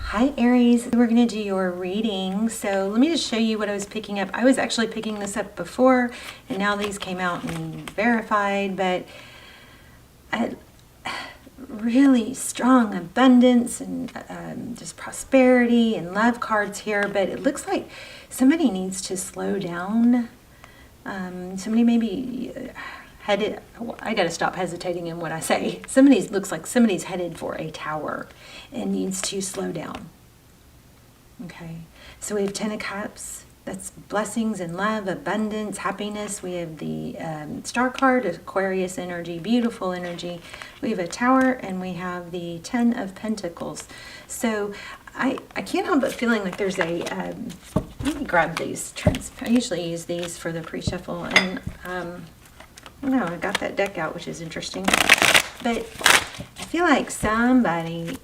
Hi Aries, we're going to do your reading. So let me just show you what I was picking up. I was actually picking this up before and now these came out and verified, but really strong abundance and just prosperity and love cards here. But it looks like somebody needs to slow down. Somebody maybe headed, I got to stop hesitating in what I say. Looks like somebody's headed for a tower and needs to slow down. Okay, so we have 10 of Cups. That's blessings and love, abundance, happiness. We have the star card, Aquarius energy, beautiful energy. We have a tower and we have the 10 of Pentacles. So I can't help but feeling like there's a, let me grab these. I usually use these for the pre-shuffle and no, I got that deck out, which is interesting. But I feel like somebody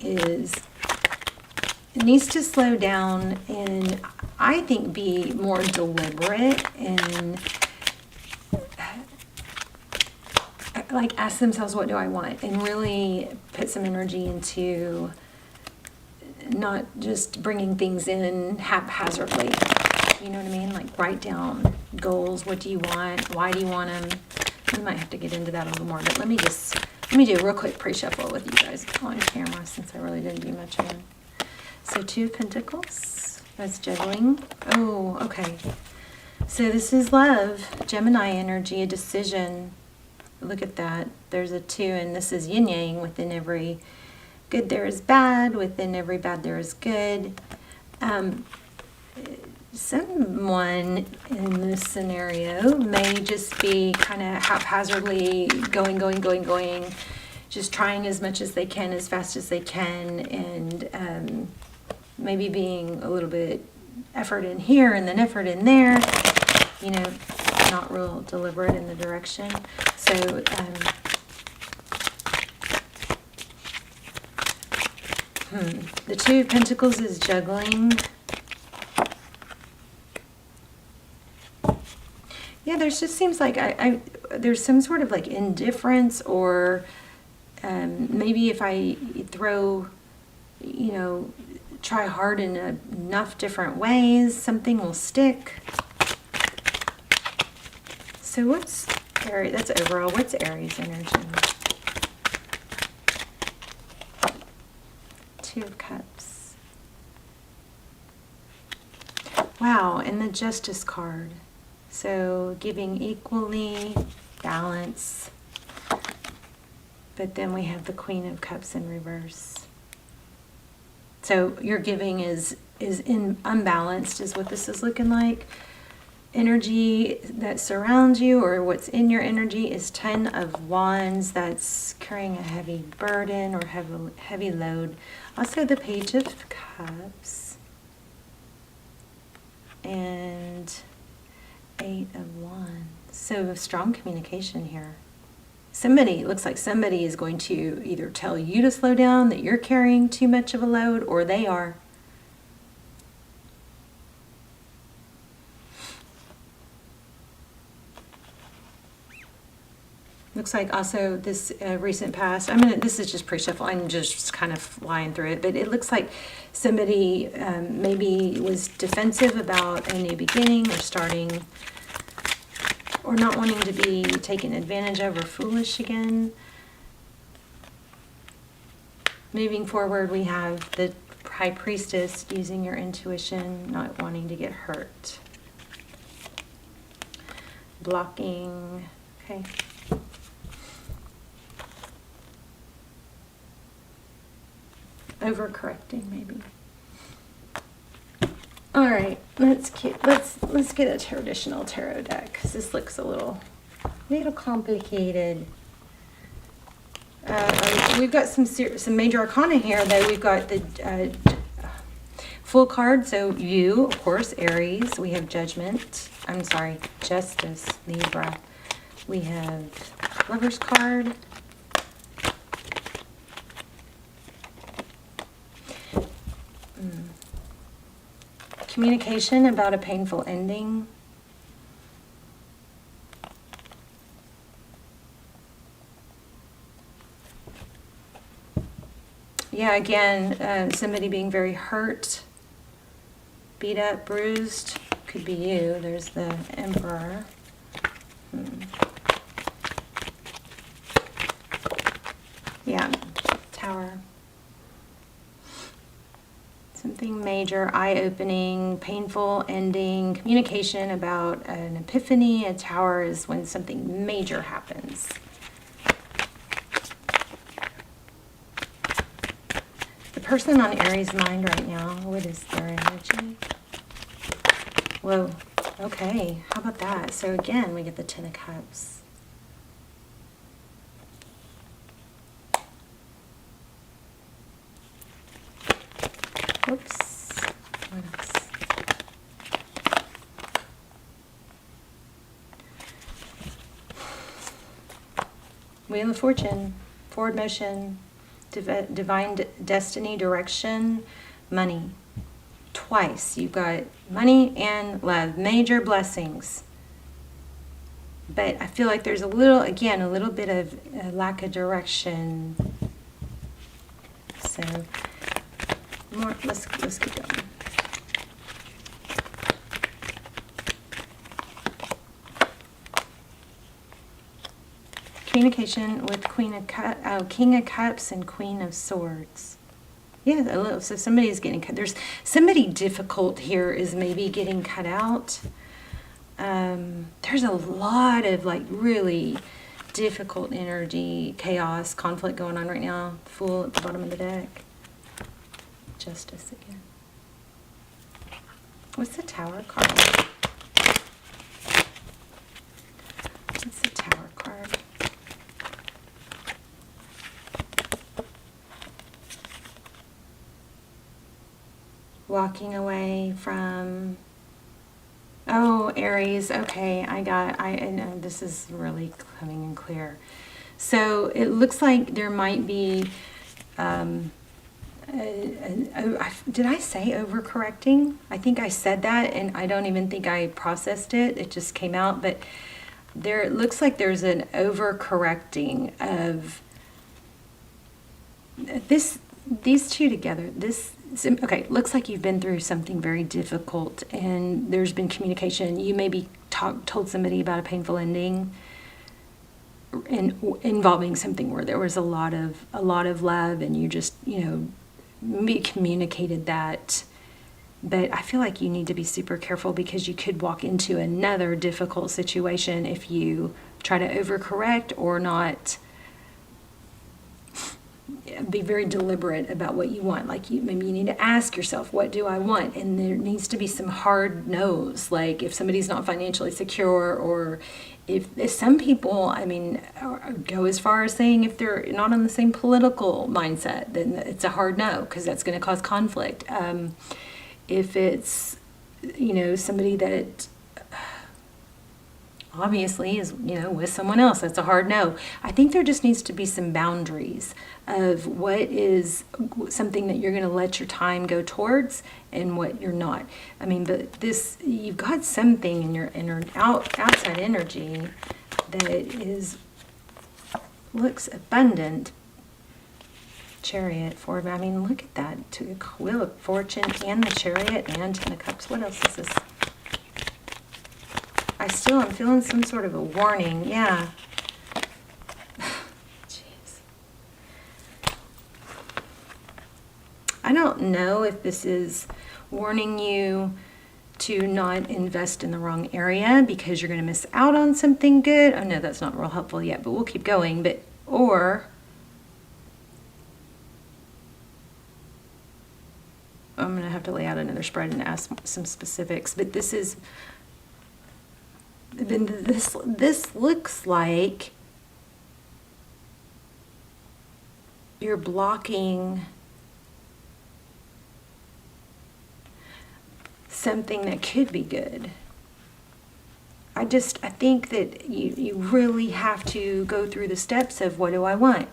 needs to slow down and I think be more deliberate and like ask themselves, what do I want? And really put some energy into not just bringing things in haphazardly. You know what I mean? Like write down goals. What do you want? Why do you want them? We might have to get into that a little more, but let me do a real quick pre-shuffle with you guys on camera since I really didn't do much of it. So 2 of Pentacles, that's juggling. Oh, okay. So this is love, Gemini energy, a decision. Look at that. There's a 2, and this is yin yang. Within every good there is bad. Within every bad there is good. Someone in this scenario may just be kind of haphazardly going, just trying as much as they can, as fast as they can, and maybe being a little bit effort in here and then effort in there, you know, not real deliberate in the direction. So the 2 of Pentacles is juggling. Yeah, there just seems like there's some sort of like indifference, or maybe if I throw, you know, try hard in enough different ways, something will stick. So what's Aries? That's overall. What's Aries energy? 2 of Cups. Wow, and the Justice card. So giving equally, balance. But then we have the Queen of Cups in reverse. So your giving is unbalanced is what this is looking like. Energy that surrounds you, or what's in your energy, is 10 of Wands. That's carrying a heavy burden or heavy load. Also the Page of Cups. And 8 of Wands. So strong communication here. Looks like somebody is going to either tell you to slow down, that you're carrying too much of a load, or they are. Looks like also this recent past, this is just pre-shuffle, I'm just kind of flying through it, but it looks like somebody maybe was defensive about a new beginning or starting, or not wanting to be taken advantage of or foolish again. Moving forward, we have the High Priestess, using your intuition, not wanting to get hurt. Blocking, okay. Overcorrecting, maybe. All right, let's get a traditional tarot deck, because this looks a little complicated. We've got some major arcana here, though. We've got the full card. So you, of course, Aries. We have Justice, Libra. We have Lover's card. Communication about a painful ending. Yeah, again, somebody being very hurt, beat up, bruised. Could be you. There's the Emperor. Yeah, Tower. Something major, eye-opening, painful ending, communication about an epiphany. A Tower is when something major happens. The person on Aries' mind right now, what is their energy? Whoa, okay, how about that? So again, we get the Ten of Cups. Whoops. What else? Wheel of Fortune, forward motion, divine destiny, direction, money. Twice you've got money and love, major blessings. But I feel like there's a little bit of a lack of direction. So more, let's keep going. Communication with King of Cups and Queen of Swords. Yeah, a little. So somebody's getting cut. There's somebody difficult here is maybe getting cut out. There's a lot of like really difficult energy, chaos, conflict going on right now. Fool at the bottom of the deck. Justice again. What's the Tower card? What's the Tower card? Walking away from, oh, Aries. Okay, I know this is really coming in clear. So it looks like there might be, did I say overcorrecting? I think I said that, and I don't even think I processed it. It just came out, but it looks like there's an overcorrecting of these two together. Okay, looks like you've been through something very difficult, and there's been communication. You maybe told somebody about a painful ending, involving something where there was a lot of love, and you just communicated that. But I feel like you need to be super careful, because you could walk into another difficult situation if you try to overcorrect or not. Be very deliberate about what you want. Like maybe you need to ask yourself, what do I want? And there needs to be some hard no's. Like if somebody's not financially secure, or if some people, go as far as saying if they're not on the same political mindset, then it's a hard no, because that's going to cause conflict. If it's, somebody that obviously is, with someone else, that's a hard no. I think there just needs to be some boundaries of what is something that you're going to let your time go towards and what you're not. But you've got something in your outside energy that looks abundant. Chariot, forward. Look at that. To the Wheel of Fortune and the Chariot and Ten of Cups. What else is this? I'm feeling some sort of a warning. Yeah. Jeez. I don't know if this is warning you to not invest in the wrong area because you're going to miss out on something good. Oh no, that's not real helpful yet, but we'll keep going. Or I'm going to have to lay out another spread and ask some specifics. But this looks like you're blocking something that could be good. I think that you really have to go through the steps of, what do I want?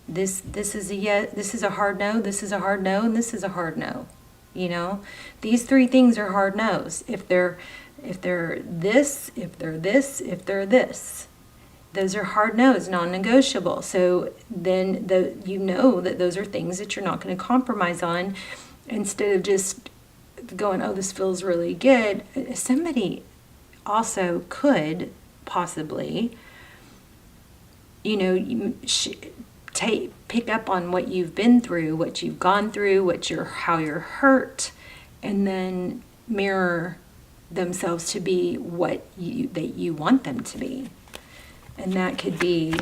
This is a yes, this is a hard no, this is a hard no, and this is a hard no. These three things are hard no's. If they're this, if they're this, if they're this. Those are hard no's, non-negotiable. So then you know that those are things that you're not going to compromise on, instead of just going, oh, this feels really good. Somebody also could possibly, you know, pick up on what you've been through, what you've gone through, how you're hurt, and then mirror themselves to be what you want them to be. And that could be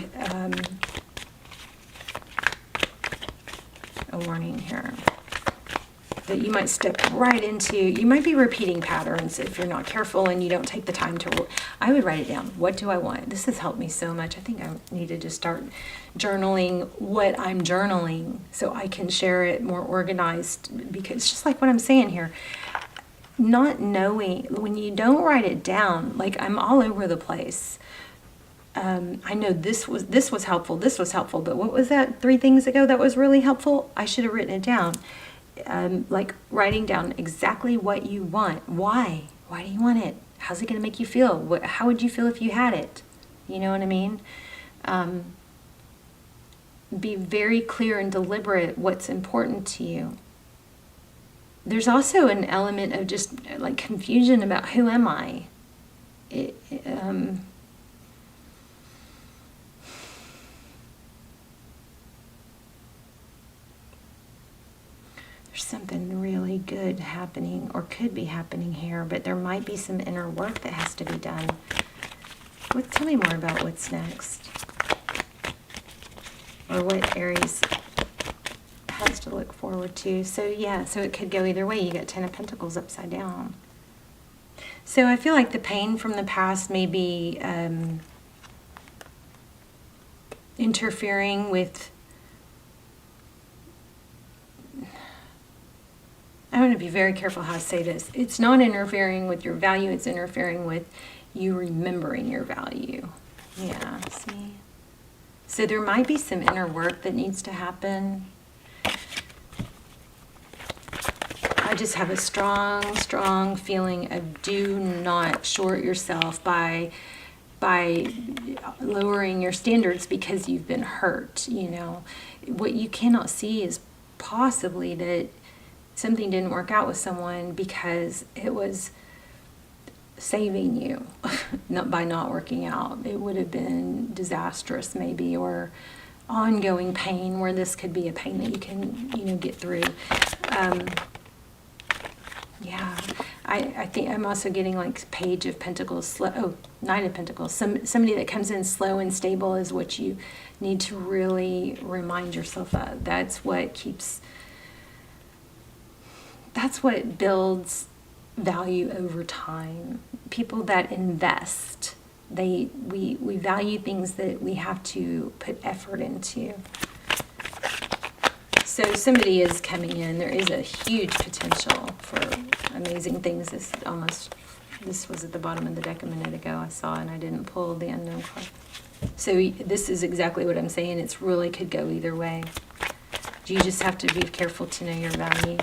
a warning here that you might step right into. You might be repeating patterns if you're not careful and you don't take the time to. I would write it down. What do I want? This has helped me so much. I think I need to just start journaling what I'm journaling so I can share it more organized, because just like what I'm saying here, not knowing, when you don't write it down, like I'm all over the place. I know this was helpful, but what was that 3 things ago that was really helpful? I should have written it down. Like writing down exactly what you want. Why do you want it? How's it going to make you feel? How would you feel if you had it? You know what I mean? Be very clear and deliberate what's important to you. There's also an element of just like confusion about who am I? There's something really good happening, or could be happening here, but there might be some inner work that has to be done. Tell me more about what's next, or what Aries has to look forward to. So yeah, so it could go either way. You got 10 of Pentacles upside down. So I feel like the pain from the past may be interfering with, I want to be very careful how I say this. It's not interfering with your value, it's interfering with you remembering your value. Yeah, see? So there might be some inner work that needs to happen. I just have a strong feeling of do not short yourself by lowering your standards because you've been hurt, you know. What you cannot see is possibly that something didn't work out with someone because it was saving you, not by not working out. It would have been disastrous maybe, or ongoing pain, where this could be a pain that you can, you know, get through. Yeah, I think I'm also getting like Page of Pentacles, Knight of Pentacles. Somebody that comes in slow and stable is what you need to really remind yourself of. That's what builds value over time. People that invest, we value things that we have to put effort into. So somebody is coming in. There is a huge potential for amazing things. This was at the bottom of the deck a minute ago. I saw, and I didn't pull the unknown card. So this is exactly what I'm saying. It's really could go either way. You just have to be careful to know your value.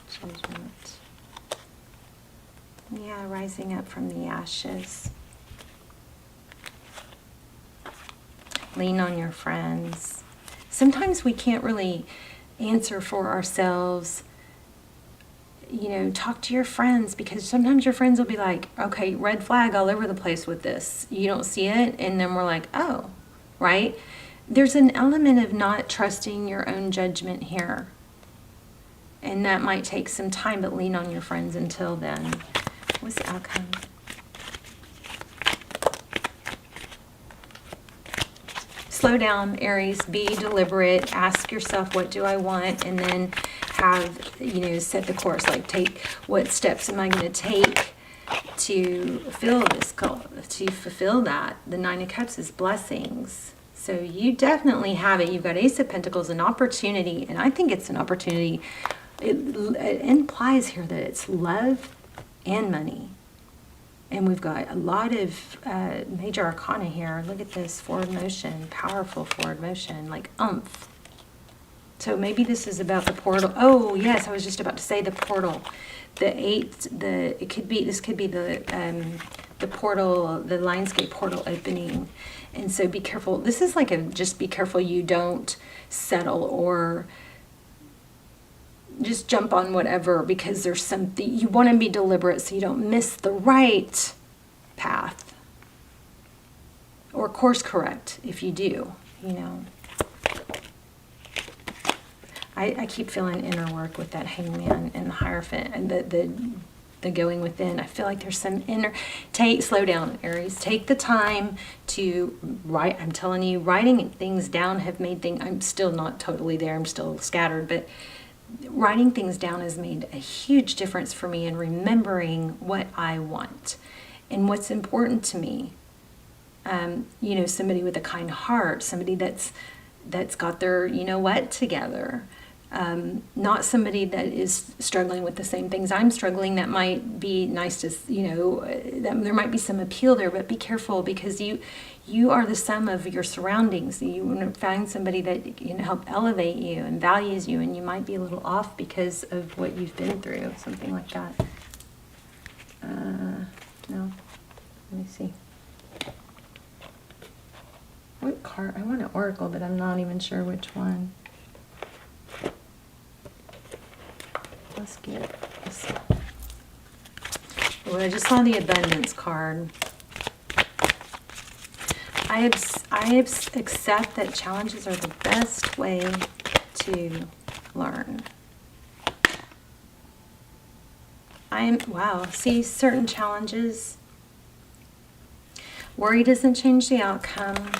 Judgment. Yeah, rising up from the ashes. Lean on your friends. Sometimes we can't really answer for ourselves. You know, talk to your friends, because sometimes your friends will be like, okay, red flag all over the place with this. You don't see it, and then we're like, oh, right? There's an element of not trusting your own judgment here. And that might take some time, but lean on your friends until then. What's the outcome? Slow down, Aries. Be deliberate. Ask yourself, what do I want? And then have, you know, set the course. Like, what steps am I going to take to fulfill that? The Nine of Cups is blessings. So you definitely have it. You've got Ace of Pentacles, an opportunity. And I think it's an opportunity. It implies here that it's love and money. And we've got a lot of major arcana here. Look at this, forward motion, powerful forward motion, like oomph. So maybe this is about the portal. Oh, yes, I was just about to say the portal. This could be the portal, the Lionsgate portal opening. And so be careful. This is like just be careful you don't settle or just jump on whatever, because there's something, you want to be deliberate so you don't miss the right path. Or course correct if you do, you know. I keep feeling inner work with that Hangman and the Hierophant and the going within. I feel like there's some inner, slow down, Aries. Take the time to write. I'm telling you, writing things down have made things, I'm still not totally there. I'm still scattered, but writing things down has made a huge difference for me in remembering what I want and what's important to me. You know, somebody with a kind heart, somebody that's got their, you know what, together. Not somebody that is struggling with the same things I'm struggling. That might be nice to, you know, there might be some appeal there, but be careful, because you are the sum of your surroundings. You want to find somebody that can help elevate you and values you, and you might be a little off because of what you've been through, something like that. No, let me see. What card? I want an oracle, but I'm not even sure which one. Let's get this one. Oh, I just saw the abundance card. I accept that challenges are the best way to learn. Wow, see, certain challenges, worry doesn't change the outcome.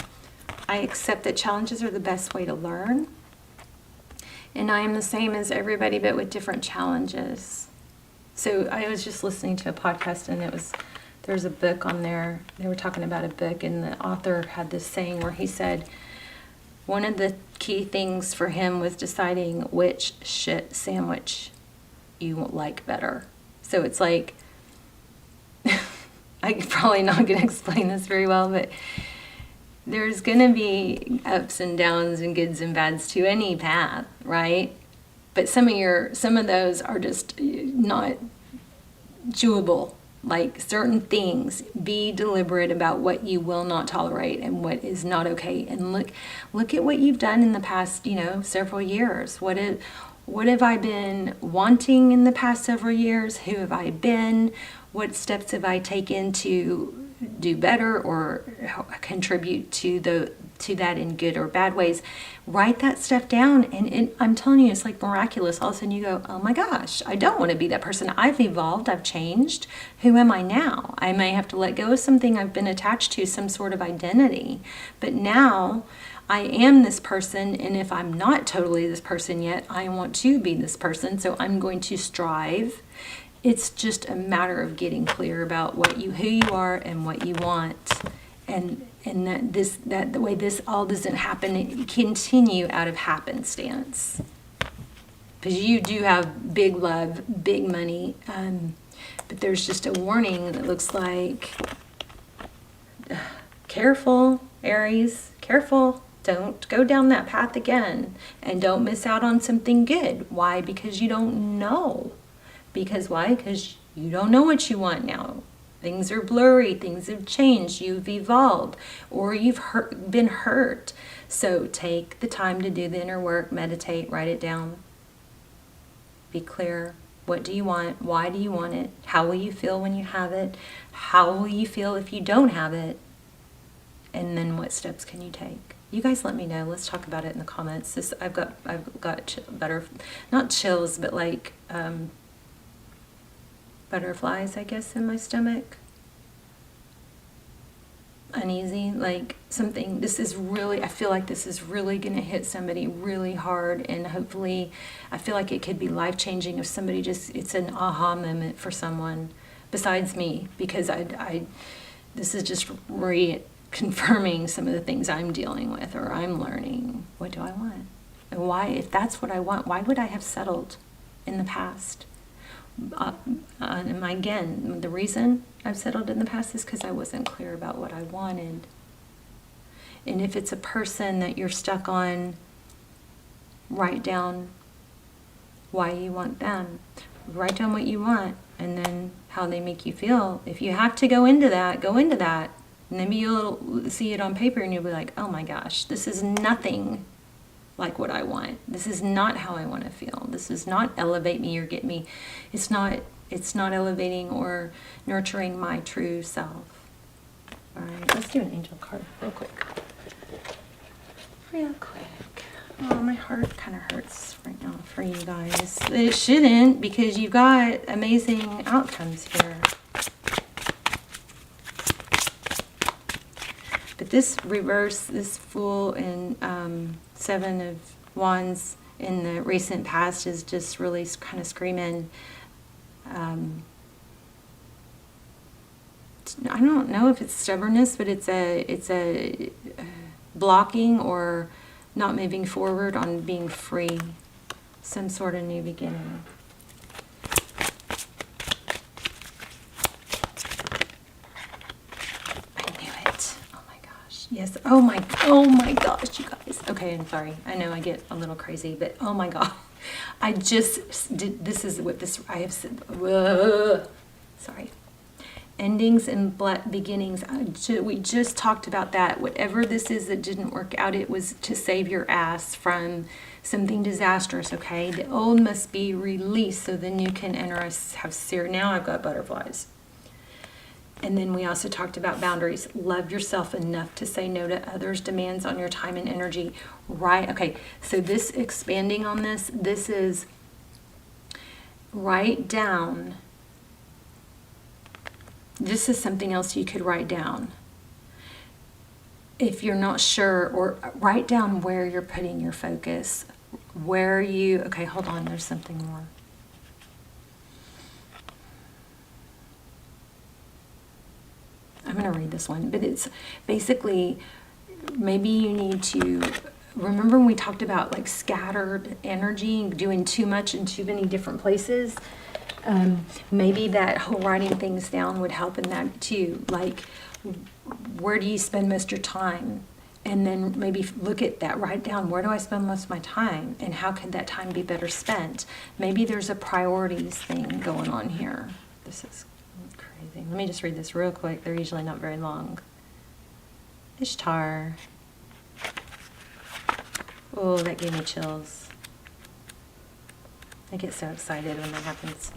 I accept that challenges are the best way to learn. And I am the same as everybody, but with different challenges. So I was just listening to a podcast, and there's a book on there. They were talking about a book, and the author had this saying where he said one of the key things for him was deciding which shit sandwich you like better. So it's like, I'm probably not going to explain this very well, but there's going to be ups and downs and goods and bads to any path, right? But some of those are just not chewable. Like certain things, be deliberate about what you will not tolerate and what is not okay. And look at what you've done in the past, you know, several years. What have I been wanting in the past several years? Who have I been? What steps have I taken to do better or contribute to that in good or bad ways? Write that stuff down, and I'm telling you, it's like miraculous. All of a sudden you go, oh my gosh, I don't want to be that person. I've evolved, I've changed. Who am I now? I may have to let go of something I've been attached to, some sort of identity, but now I am this person, and if I'm not totally this person yet, I want to be this person, so I'm going to strive. It's just a matter of getting clear about who you are and what you want, and that the way this all doesn't happen, continue out of happenstance, because you do have big love, big money, but there's just a warning that looks like, careful, Aries, careful. Don't go down that path again, and don't miss out on something good. Why? Because you don't know. Because why? Because you don't know what you want now. Things are blurry. Things have changed. You've evolved, or you've been hurt. So take the time to do the inner work, meditate, write it down. Be clear. What do you want? Why do you want it? How will you feel when you have it? How will you feel if you don't have it? And then what steps can you take? You guys let me know. Let's talk about it in the comments. I've got better, not chills, but like butterflies, I guess, in my stomach. Uneasy, like something. I feel like this is really going to hit somebody really hard, and hopefully, I feel like it could be life-changing if somebody it's an aha moment for someone besides me, because this is just confirming some of the things I'm dealing with or I'm learning. What do I want? And why, if that's what I want, why would I have settled in the past? And again, the reason I've settled in the past is because I wasn't clear about what I wanted. And if it's a person that you're stuck on, write down why you want them. Write down what you want, and then how they make you feel. If you have to go into that, go into that. And maybe you'll see it on paper and you'll be like, oh my gosh, this is nothing like what I want. This is not how I want to feel. This does not elevate me or get me. It's not elevating or nurturing my true self. All right, let's do an angel card real quick. Real quick. Oh, my heart kind of hurts right now for you guys. It shouldn't, because you've got amazing outcomes here. But this reverse, this Fool and Seven of Wands in the recent past is just really kind of screaming. I don't know if it's stubbornness, but it's a blocking or not moving forward on being free. Some sort of new beginning. Yes. Oh my gosh, you guys. Okay, I'm sorry. I know I get a little crazy, but oh my God. I just did, this is what this, I have said, sorry. Endings and beginnings. We just talked about that. Whatever this is that didn't work out, it was to save your ass from something disastrous, okay? The old must be released so the new can enter us. Now I've got butterflies. And then we also talked about boundaries. Love yourself enough to say no to others' demands on your time and energy. Right? Okay, so this, expanding on this, this is write down. This is something else you could write down. If you're not sure, or write down where you're putting your focus. Where you, okay, hold on, there's something more. I'm going to read this one, but it's basically, maybe you need to remember when we talked about like scattered energy, doing too much in too many different places. Maybe that whole writing things down would help in that too. Like, where do you spend most of your time? And then maybe look at that, write down, where do I spend most of my time? And how could that time be better spent? Maybe there's a priorities thing going on here. This is crazy. Let me just read this real quick. They're usually not very long. Ishtar. Oh, that gave me chills. I get so excited when that happens.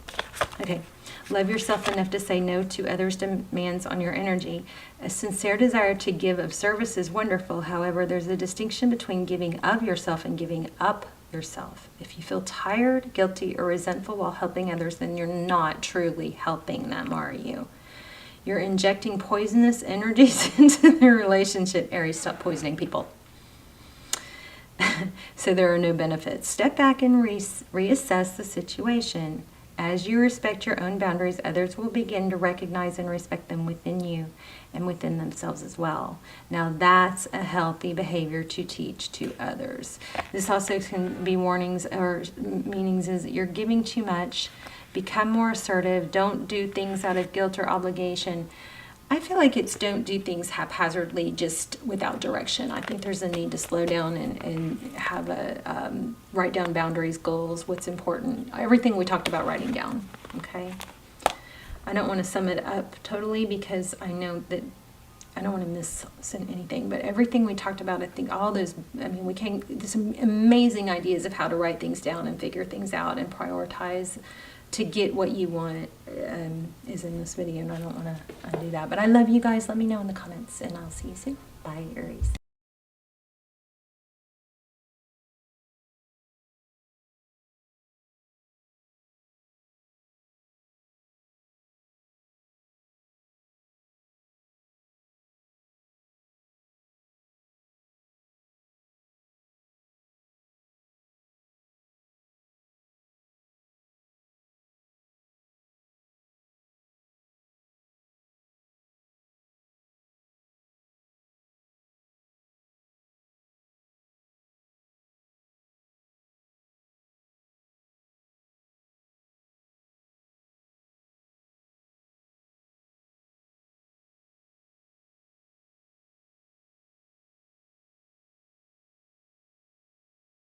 Okay. Love yourself enough to say no to others' demands on your energy. A sincere desire to give of service is wonderful. However, there's a distinction between giving of yourself and giving up yourself. If you feel tired, guilty, or resentful while helping others, then you're not truly helping them, are you? You're injecting poisonous energies into the relationship. Aries, stop poisoning people. So there are no benefits. Step back and reassess the situation. As you respect your own boundaries, others will begin to recognize and respect them within you and within themselves as well. Now that's a healthy behavior to teach to others. This also can be warnings or meanings is that you're giving too much. Become more assertive. Don't do things out of guilt or obligation. I feel like it's don't do things haphazardly, just without direction. I think there's a need to slow down and have a write down boundaries, goals, what's important. Everything we talked about writing down, okay? I don't want to sum it up totally because I know that I don't want to miss anything, but everything we talked about, I think all those, I mean, we came to some amazing ideas of how to write things down and figure things out and prioritize to get what you want is in this video, and I don't want to undo that. But I love you guys. Let me know in the comments, and I'll see you soon. Bye, Aries.